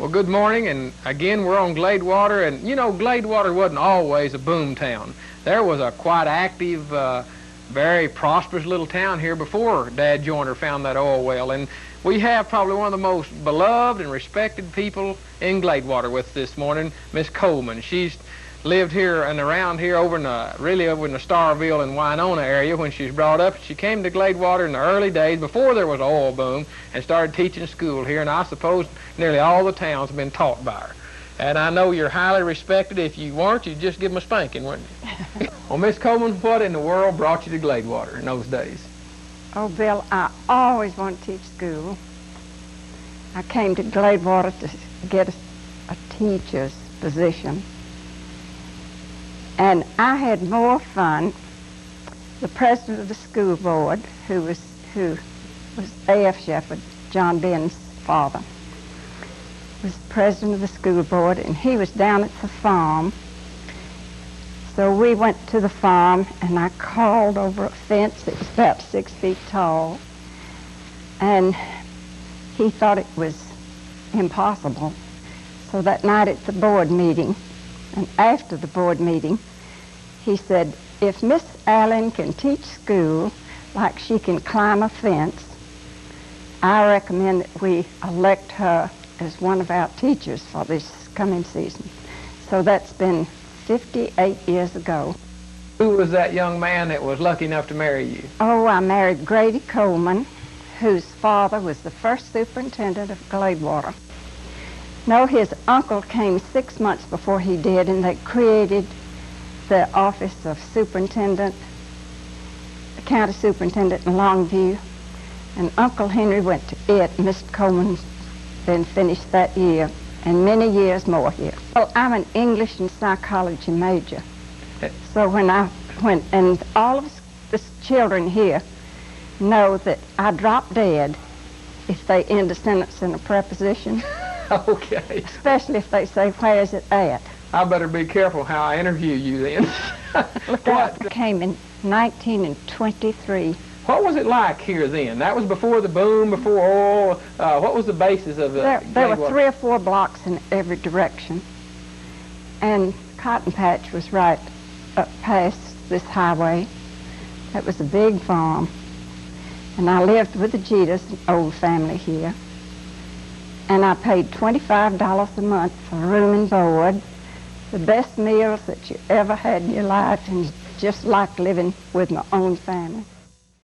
Well, good morning, and again we're on Gladewater, and you know Gladewater wasn't always a boom town. There was a quite active, very prosperous little town here before Dad Joyner found that oil well, and we have probably one of the most beloved and respected people in Gladewater with us this morning, Miss Coleman. She's lived here and around here over in the Starville and Winona area when she was brought up. She came to Gladewater in the early days before there was an oil boom and started teaching school here, and I suppose nearly all the towns have been taught by her. And I know you're highly respected. If you weren't, you'd just give them a spanking, wouldn't you? Well, Miss Coleman, what in the world brought you to Gladewater in those days? Oh, Bill, I always wanted to teach school. I came to Gladewater to get a teacher's position. And I had more fun. The president of the school board, who was A.F. Shepherd, John Ben's father, was president of the school board, and he was down at the farm. So we went to the farm, and I called over a fence that was about 6 feet tall, and he thought it was impossible. So that night at the board meeting, and after the board meeting, he said, if Miss Allen can teach school like she can climb a fence, I recommend that we elect her as one of our teachers for this coming season. So that's been 58 years ago. Who was that young man that was lucky enough to marry you? Oh, I married Grady Coleman, whose father was the first superintendent of Gladewater. No, his uncle came 6 months before he did, and they created the office of superintendent, the county superintendent in Longview, and Uncle Henry went to it. Mr. Coleman then finished that year, and many years more here. Well, I'm an English and psychology major, so when and all of the children here know that I drop dead if they end a sentence in a preposition. Okay. Especially if they say, where is it at? I better be careful how I interview you then. Look out. I came in 1923. What was it like here then? That was before the boom, before oil. What was the basis of the There were 3 or 4 blocks in every direction. And Cotton Patch was right up past this highway. That was a big farm. And I lived with the Jetas, an old family here. And I paid $25 a month for room and board, the best meals that you ever had in your life, and just like living with my own family.